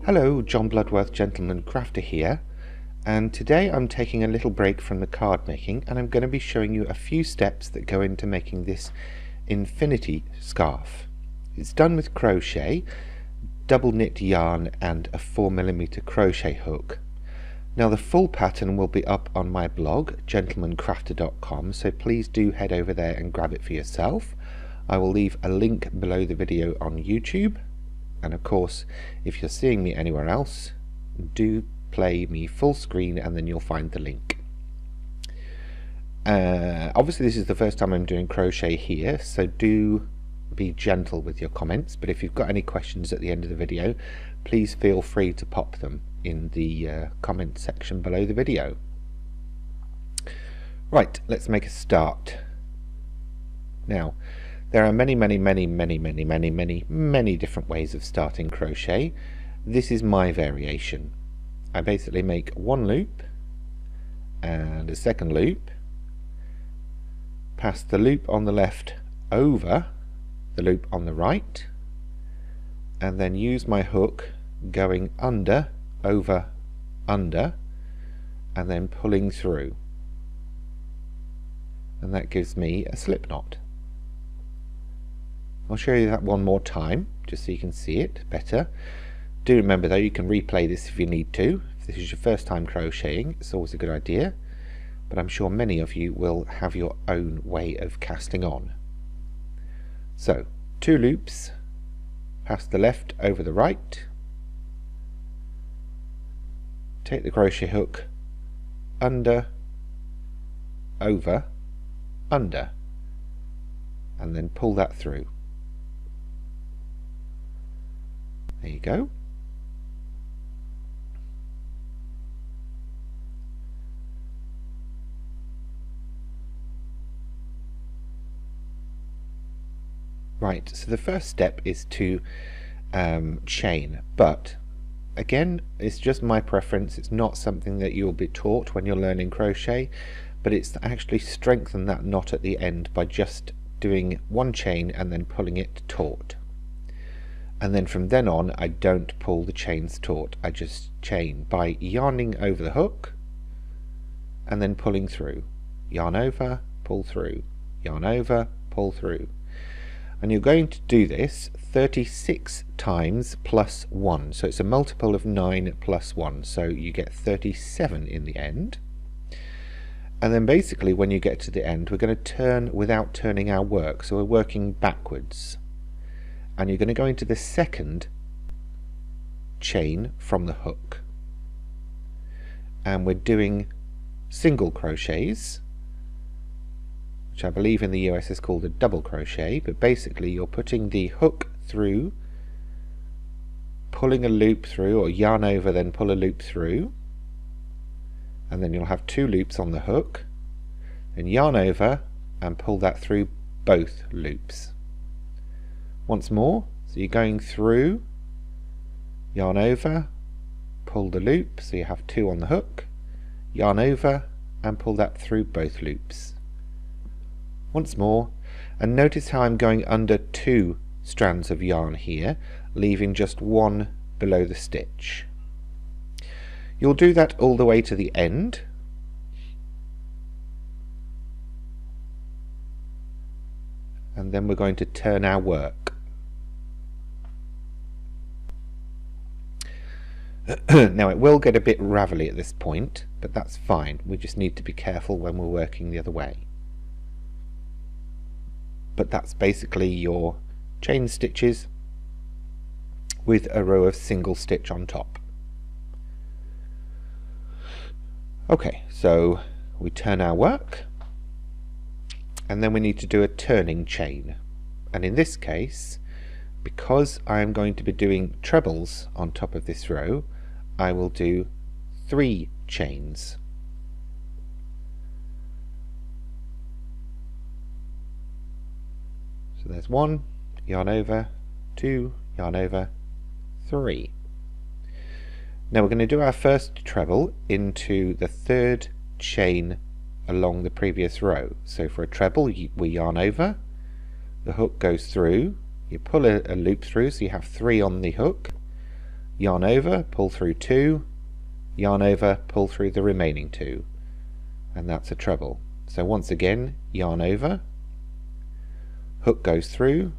Hello, John Bloodworth, Gentleman Crafter here, and today I'm taking a little break from the card making and I'm going to be showing you a few steps that go into making this infinity scarf. It's done with crochet, double knit yarn and a 4mm crochet hook. Now the full pattern will be up on my blog, gentlemancrafter.com, so please do head over there and grab it for yourself. I will leave a link below the video on YouTube. And of course, if you're seeing me anywhere else, do play me full screen and then you'll find the link. Obviously this is the first time I'm doing crochet here, so do be gentle with your comments, but if you've got any questions at the end of the video, please feel free to pop them in the comment section below the video. Right, let's make a start. Now, there are many different ways of starting crochet. This is my variation. I basically make one loop and a second loop, pass the loop on the left over the loop on the right, and then use my hook going under, over, under, and then pulling through. And that gives me a slip knot. I'll show you that one more time just so you can see it better. Do remember though, you can replay this if you need to. If this is your first time crocheting, it's always a good idea, but I'm sure many of you will have your own way of casting on. So, 2 loops, pass the left over the right, take the crochet hook under, over, under, and then pull that through. There you go. Right, so the first step is to chain, but again, it's just my preference. It's not something that you'll be taught when you're learning crochet, but it's to actually strengthen that knot at the end by just doing one chain and then pulling it taut. And then from then on, I don't pull the chains taut. I just chain by yarning over the hook and then pulling through. Yarn over, pull through, yarn over, pull through. And you're going to do this 36 times plus 1. So it's a multiple of 9 plus 1. So you get 37 in the end. And then basically when you get to the end, we're going to turn without turning our work. So we're working backwards. And you're going to go into the second chain from the hook, and we're doing single crochets, which I believe in the US is called a double crochet, but basically you're putting the hook through, pulling a loop through, or yarn over then pull a loop through, and then you'll have 2 loops on the hook, and yarn over and pull that through both loops. Once more, so you're going through, yarn over, pull the loop, so you have 2 on the hook, yarn over and pull that through both loops. Once more, and notice how I'm going under 2 strands of yarn here, leaving just 1 below the stitch. You'll do that all the way to the end, and then we're going to turn our work. Now it will get a bit ravelly at this point, but that's fine. We just need to be careful when we're working the other way. But that's basically your chain stitches with a row of single stitch on top. Okay, so we turn our work, and then we need to do a turning chain. And in this case, because I'm going to be doing trebles on top of this row, I will do 3 chains. So there's 1, yarn over, 2, yarn over, 3. Now we're going to do our first treble into the 3rd chain along the previous row. So for a treble, we yarn over, the hook goes through, you pull a loop through, so you have 3 on the hook, yarn over, pull through 2, yarn over, pull through the remaining 2, and that's a treble. So once again, yarn over, hook goes through,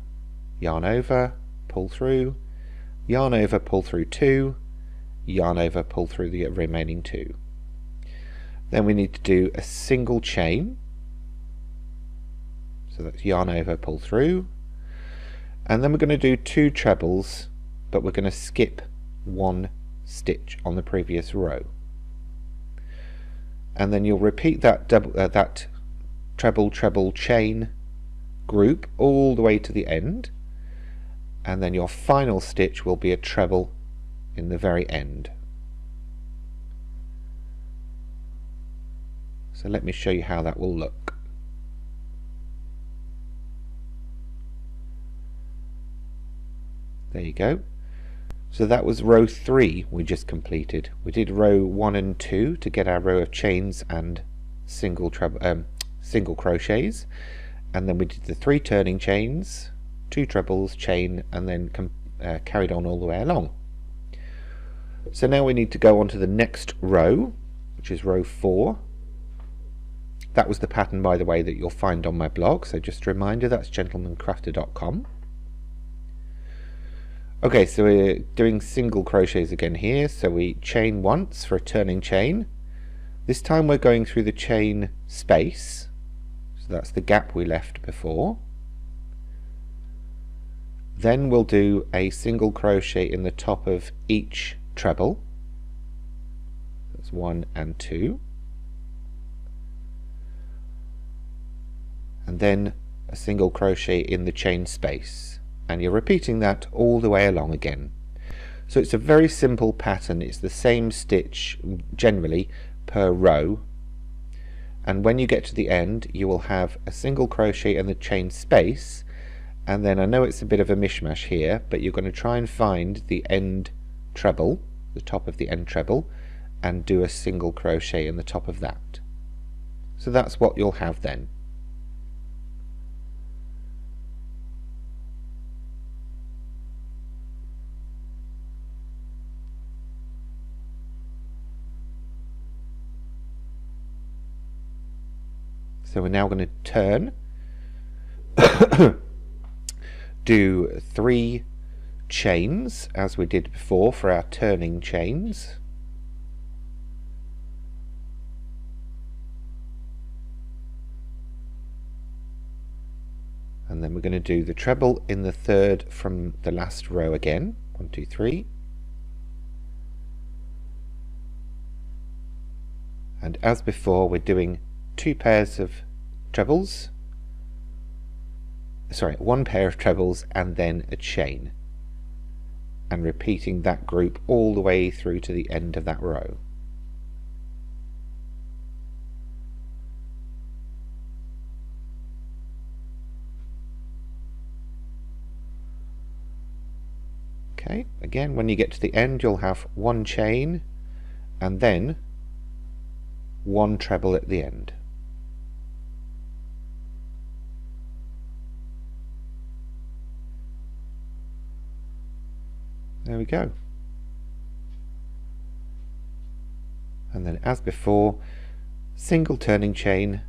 yarn over, pull through, yarn over, pull through 2, yarn over, pull through the remaining 2. Then we need to do a single chain, so that's yarn over, pull through, and then we're going to do 2 trebles, but we're going to skip 1 stitch on the previous row. And then you'll repeat that that treble chain group all the way to the end, and then your final stitch will be a treble in the very end. So let me show you how that will look. There you go. So that was row 3 we just completed. We did row 1 and 2 to get our row of chains and single crochets, and then we did the 3 turning chains, 2 trebles, chain, and then carried on all the way along. So now we need to go on to the next row, which is row 4. That was the pattern, by the way, that you'll find on my blog, so just a reminder, that's gentlemancrafter.com. Okay, so we're doing single crochets again here, so we chain once for a turning chain. This time we're going through the chain space, so that's the gap we left before. Then we'll do a single crochet in the top of each treble. That's 1 and 2. And then a single crochet in the chain space, and you're repeating that all the way along again. So it's a very simple pattern. It's the same stitch generally per row, and when you get to the end you will have a single crochet in the chain space, and then I know it's a bit of a mishmash here, but you're going to try and find the end treble, the top of the end treble, and do a single crochet in the top of that. So that's what you'll have then. So we're now going to turn, do 3 chains as we did before for our turning chains. And then we're going to do the treble in the 3rd from the last row again. 1, 2, 3. And as before, we're doing 2 pairs of trebles, sorry, 1 pair of trebles and then a chain, and repeating that group all the way through to the end of that row. Okay, again, when you get to the end you'll have 1 chain and then 1 treble at the end. There we go. And then as before, single turning chain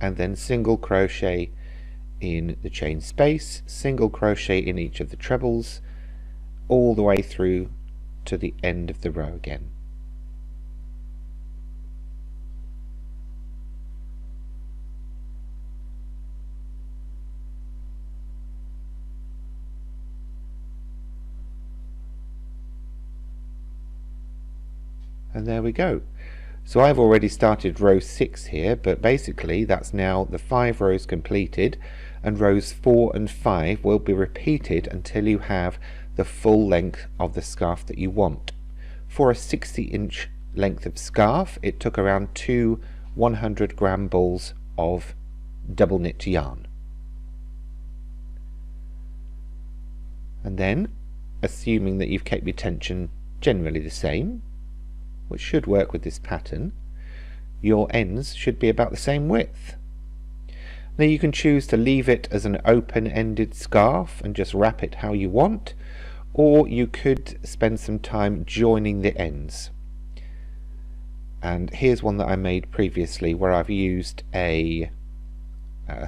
and then single crochet in the chain space, single crochet in each of the trebles, all the way through to the end of the row again. And there we go. So I've already started row 6 here, but basically that's now the 5 rows completed, and rows 4 and 5 will be repeated until you have the full length of the scarf that you want. For a 60-inch length of scarf, it took around 2 100-gram balls of double knit yarn. And then, assuming that you've kept your tension generally the same, which should work with this pattern, your ends should be about the same width. Now you can choose to leave it as an open-ended scarf and just wrap it how you want, or you could spend some time joining the ends. And here's one that I made previously where I've used a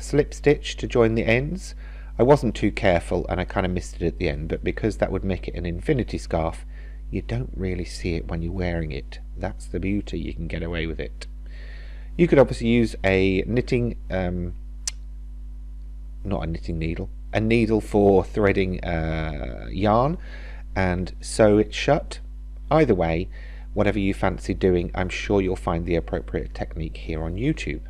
slip stitch to join the ends. I wasn't too careful and I kind of missed it at the end, but because that would make it an infinity scarf, you don't really see it when you're wearing it. That's the beauty, you can get away with it. You could obviously use a knitting, not a knitting needle, a needle for threading yarn and sew it shut. Either way, whatever you fancy doing, I'm sure you'll find the appropriate technique here on YouTube.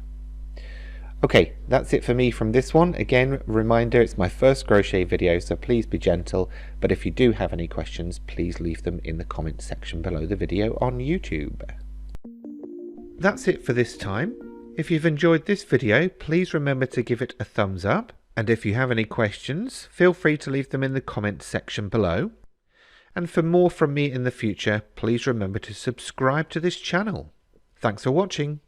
Okay, that's it for me from this one. Again, reminder, it's my first crochet video, so please be gentle, but if you do have any questions, please leave them in the comment section below the video on YouTube. That's it for this time. If you've enjoyed this video, please remember to give it a thumbs up, and if you have any questions, feel free to leave them in the comment section below. And for more from me in the future, please remember to subscribe to this channel. Thanks for watching.